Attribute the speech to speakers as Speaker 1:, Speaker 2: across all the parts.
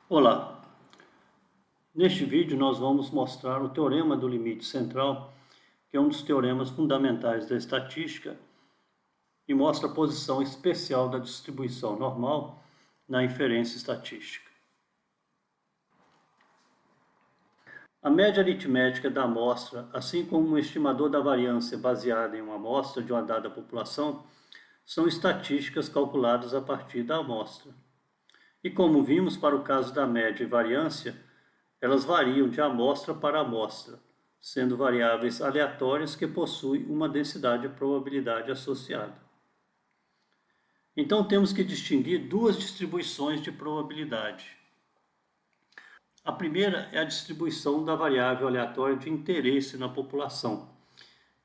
Speaker 1: Olá! Neste vídeo nós vamos mostrar o teorema do limite central, que é um dos teoremas fundamentais da estatística e mostra a posição especial da distribuição normal na inferência estatística. A média aritmética da amostra, assim como um estimador da variância baseada em uma amostra de uma dada população, são estatísticas calculadas a partir da amostra. E como vimos para o caso da média e variância, elas variam de amostra para amostra, sendo variáveis aleatórias que possuem uma densidade de probabilidade associada. Então temos que distinguir duas distribuições de probabilidade. A primeira é a distribuição da variável aleatória de interesse na população,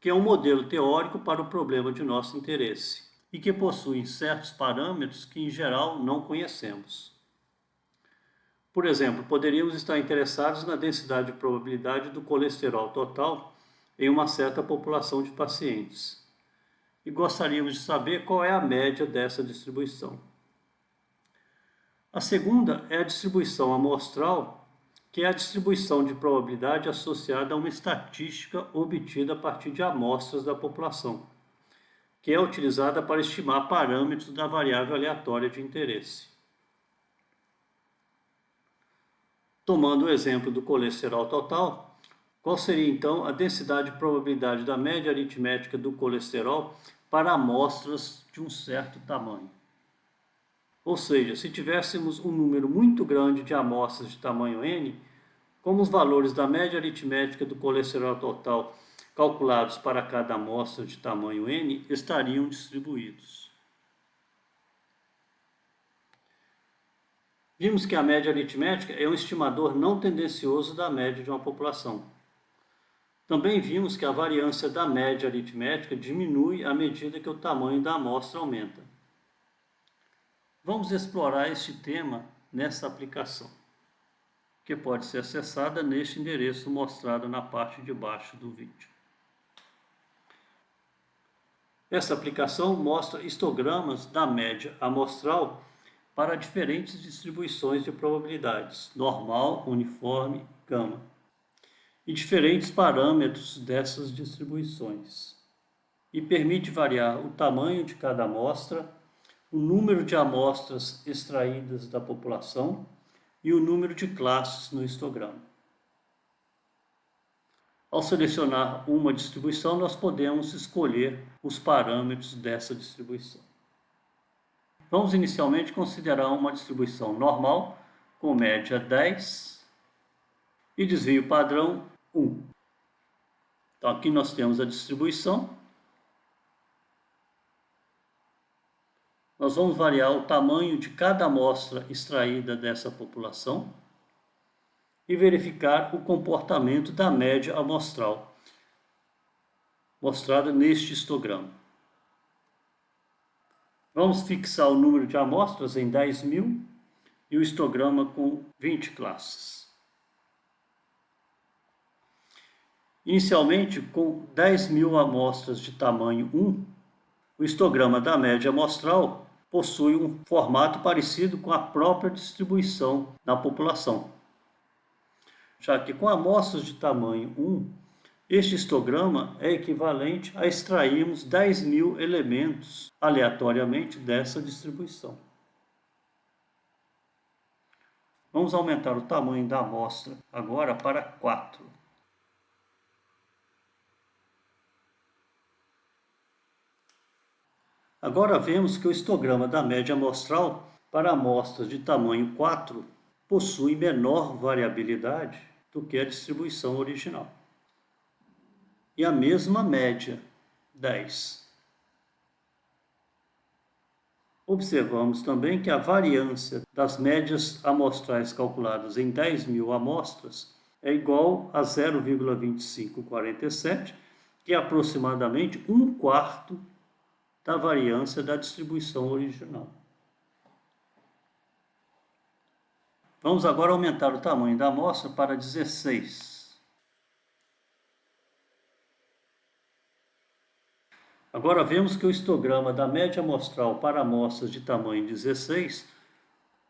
Speaker 1: que é um modelo teórico para o problema de nosso interesse e que possui certos parâmetros que em geral não conhecemos. Por exemplo, poderíamos estar interessados na densidade de probabilidade do colesterol total em uma certa população de pacientes e gostaríamos de saber qual é a média dessa distribuição. A segunda é a distribuição amostral, que é a distribuição de probabilidade associada a uma estatística obtida a partir de amostras da população, que é utilizada para estimar parâmetros da variável aleatória de interesse. Tomando o exemplo do colesterol total, qual seria então a densidade de probabilidade da média aritmética do colesterol para amostras de um certo tamanho? Ou seja, se tivéssemos um número muito grande de amostras de tamanho n, como os valores da média aritmética do colesterol total calculados para cada amostra de tamanho n estariam distribuídos. Vimos que a média aritmética é um estimador não tendencioso da média de uma população. Também vimos que a variância da média aritmética diminui à medida que o tamanho da amostra aumenta. Vamos explorar este tema nessa aplicação, que pode ser acessada neste endereço mostrado na parte de baixo do vídeo. Essa aplicação mostra histogramas da média amostral para diferentes distribuições de probabilidades, normal, uniforme, gama, e diferentes parâmetros dessas distribuições. E permite variar o tamanho de cada amostra, o número de amostras extraídas da população e o número de classes no histograma. Ao selecionar uma distribuição, nós podemos escolher os parâmetros dessa distribuição. Vamos inicialmente considerar uma distribuição normal, com média 10 e desvio padrão 1. Então aqui nós temos a distribuição. Nós vamos variar o tamanho de cada amostra extraída dessa população e verificar o comportamento da média amostral, mostrada neste histograma. Vamos fixar o número de amostras em 10.000 e o histograma com 20 classes. Inicialmente, com 10.000 amostras de tamanho 1, o histograma da média amostral possui um formato parecido com a própria distribuição na população. Já que com amostras de tamanho 1, este histograma é equivalente a extrairmos 10.000 elementos aleatoriamente dessa distribuição. Vamos aumentar o tamanho da amostra agora para 4. Agora vemos que o histograma da média amostral para amostras de tamanho 4 possui menor variabilidade do que a distribuição original. E a mesma média, 10. Observamos também que a variância das médias amostrais calculadas em 10.000 amostras é igual a 0,2547, que é aproximadamente 1/4 da variância da distribuição original. Vamos agora aumentar o tamanho da amostra para 16. Agora vemos que o histograma da média amostral para amostras de tamanho 16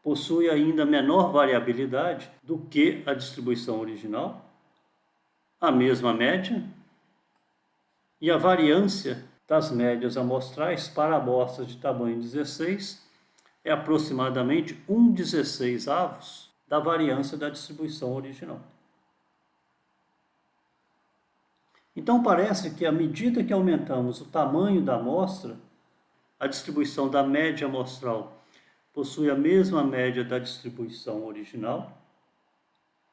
Speaker 1: possui ainda menor variabilidade do que a distribuição original, a mesma média e a variância das médias amostrais para amostras de tamanho 16 é aproximadamente 1/16 da variância da distribuição original. Então parece que à medida que aumentamos o tamanho da amostra, a distribuição da média amostral possui a mesma média da distribuição original,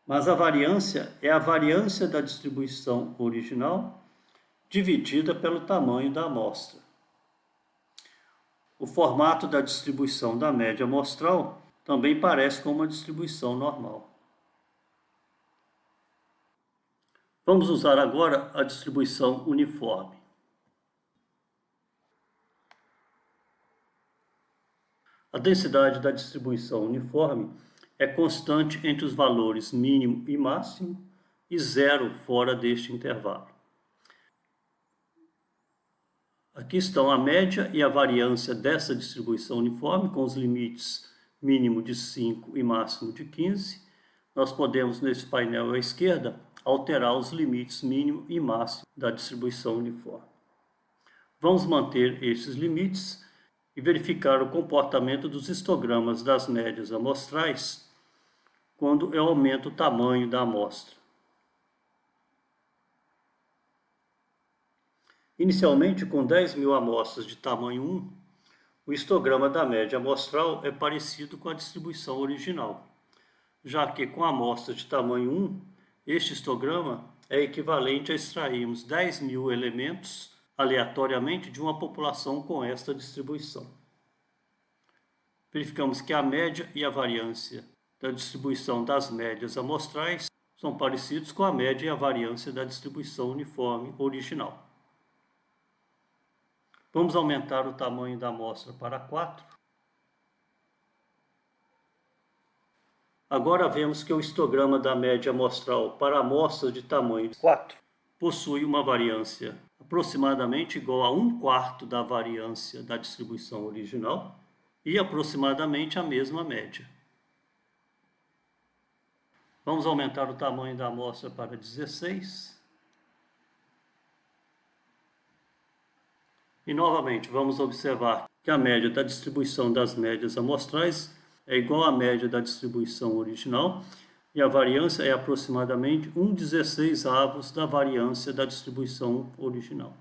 Speaker 1: mas a variância é a variância da distribuição original dividida pelo tamanho da amostra. O formato da distribuição da média amostral também parece com uma distribuição normal. Vamos usar agora a distribuição uniforme. A densidade da distribuição uniforme é constante entre os valores mínimo e máximo e zero fora deste intervalo. Aqui estão a média e a variância dessa distribuição uniforme, com os limites mínimo de 5 e máximo de 15. Nós podemos, nesse painel à esquerda, alterar os limites mínimo e máximo da distribuição uniforme. Vamos manter esses limites e verificar o comportamento dos histogramas das médias amostrais quando eu aumento o tamanho da amostra. Inicialmente, com 10.000 amostras de tamanho 1, o histograma da média amostral é parecido com a distribuição original, já que com amostras de tamanho 1, este histograma é equivalente a extrairmos 10.000 elementos aleatoriamente de uma população com esta distribuição. Verificamos que a média e a variância da distribuição das médias amostrais são parecidos com a média e a variância da distribuição uniforme original. Vamos aumentar o tamanho da amostra para 4. Agora vemos que o histograma da média amostral para amostras de tamanho 4 possui uma variância aproximadamente igual a 1/4 da variância da distribuição original e aproximadamente a mesma média. Vamos aumentar o tamanho da amostra para 16. E novamente vamos observar que a média da distribuição das médias amostrais é igual à média da distribuição original e a variância é aproximadamente 1/16 da variância da distribuição original.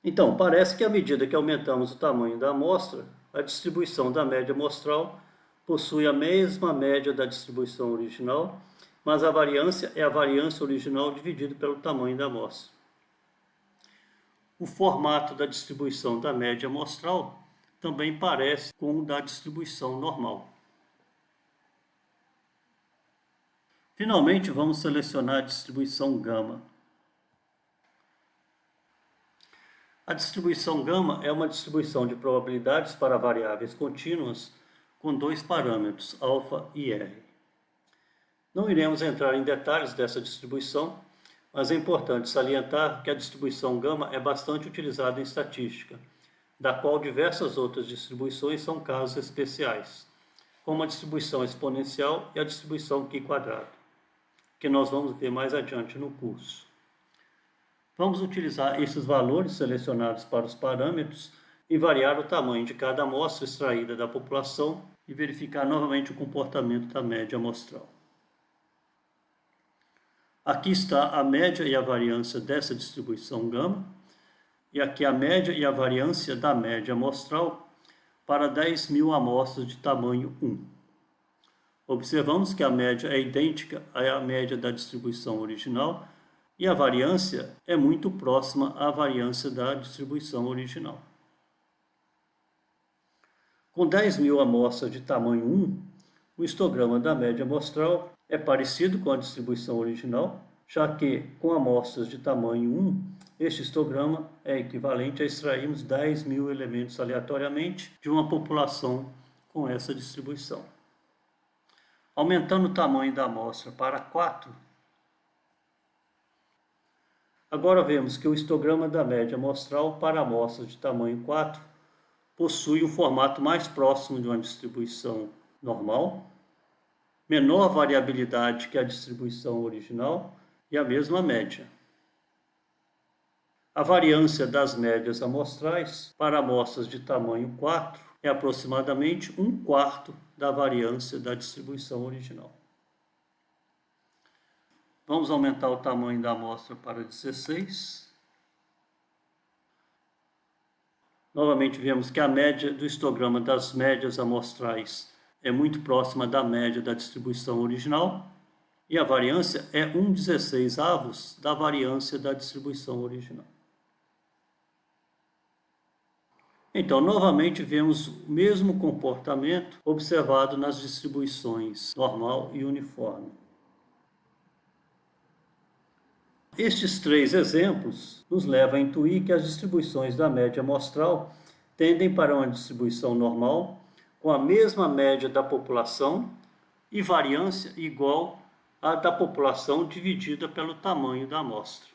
Speaker 1: Então, parece que à medida que aumentamos o tamanho da amostra, a distribuição da média amostral possui a mesma média da distribuição original, mas a variância é a variância original dividida pelo tamanho da amostra. O formato da distribuição da média amostral também parece com o da distribuição normal. Finalmente, vamos selecionar a distribuição gama. A distribuição gama é uma distribuição de probabilidades para variáveis contínuas com dois parâmetros, alfa e r. Não iremos entrar em detalhes dessa distribuição, mas é importante salientar que a distribuição gama é bastante utilizada em estatística, da qual diversas outras distribuições são casos especiais, como a distribuição exponencial e a distribuição Q², que nós vamos ver mais adiante no curso. Vamos utilizar esses valores selecionados para os parâmetros e variar o tamanho de cada amostra extraída da população e verificar novamente o comportamento da média amostral. Aqui está a média e a variância dessa distribuição gama, e aqui a média e a variância da média amostral para 10.000 amostras de tamanho 1. Observamos que a média é idêntica à média da distribuição original e a variância é muito próxima à variância da distribuição original. Com 10.000 amostras de tamanho 1, o histograma da média amostral é parecido com a distribuição original, já que com amostras de tamanho 1, este histograma é equivalente a extrairmos 10.000 elementos aleatoriamente de uma população com essa distribuição. Aumentando o tamanho da amostra para 4, agora vemos que o histograma da média amostral para amostras de tamanho 4 possui um formato mais próximo de uma distribuição normal, menor variabilidade que a distribuição original e a mesma média. A variância das médias amostrais para amostras de tamanho 4 é aproximadamente 1/4 da variância da distribuição original. Vamos aumentar o tamanho da amostra para 16. Novamente vemos que a média do histograma das médias amostrais é muito próxima da média da distribuição original e a variância é 1/16 da variância da distribuição original. Então, novamente vemos o mesmo comportamento observado nas distribuições normal e uniforme. Estes 3 exemplos nos levam a intuir que as distribuições da média amostral tendem para uma distribuição normal com a mesma média da população e variância igual à da população dividida pelo tamanho da amostra.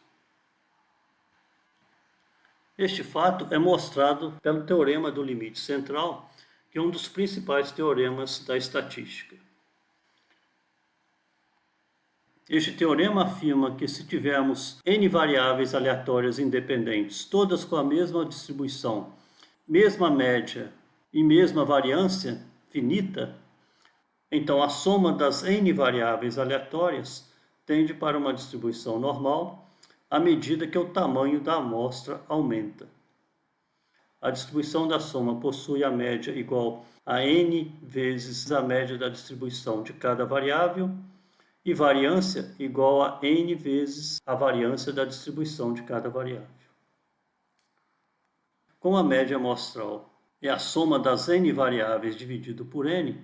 Speaker 1: Este fato é mostrado pelo teorema do limite central, que é um dos principais teoremas da estatística. Este teorema afirma que se tivermos n variáveis aleatórias independentes, todas com a mesma distribuição, mesma média e mesma variância finita, então a soma das n variáveis aleatórias tende para uma distribuição normal à medida que o tamanho da amostra aumenta. A distribuição da soma possui a média igual a n vezes a média da distribuição de cada variável e variância igual a n vezes a variância da distribuição de cada variável. Como a média amostral é a soma das n variáveis dividido por n,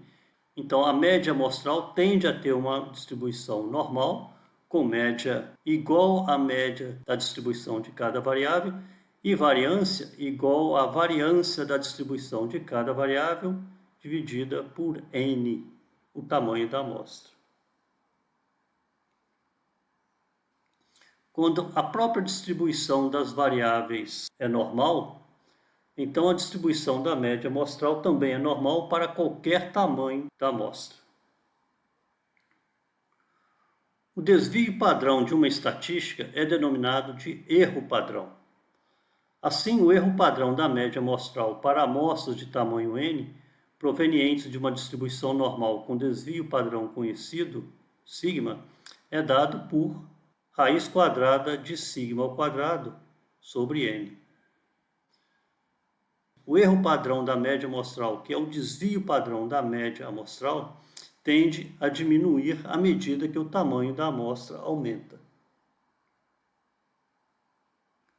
Speaker 1: então a média amostral tende a ter uma distribuição normal, com média igual à média da distribuição de cada variável e variância igual à variância da distribuição de cada variável dividida por n, o tamanho da amostra. Quando a própria distribuição das variáveis é normal, então a distribuição da média amostral também é normal para qualquer tamanho da amostra. O desvio padrão de uma estatística é denominado de erro padrão. Assim, o erro padrão da média amostral para amostras de tamanho n, provenientes de uma distribuição normal com desvio padrão conhecido, sigma, é dado por raiz quadrada de sigma ao quadrado sobre n. O erro padrão da média amostral, que é o desvio padrão da média amostral, tende a diminuir à medida que o tamanho da amostra aumenta.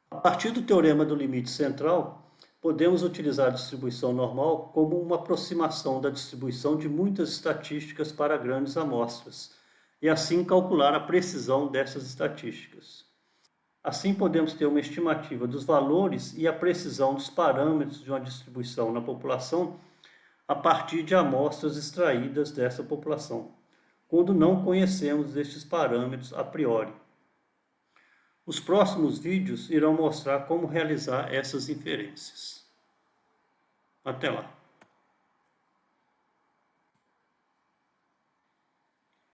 Speaker 1: A partir do teorema do limite central, podemos utilizar a distribuição normal como uma aproximação da distribuição de muitas estatísticas para grandes amostras, e assim calcular a precisão dessas estatísticas. Assim, podemos ter uma estimativa dos valores e a precisão dos parâmetros de uma distribuição na população a partir de amostras extraídas dessa população, quando não conhecemos estes parâmetros a priori. Os próximos vídeos irão mostrar como realizar essas inferências. Até lá!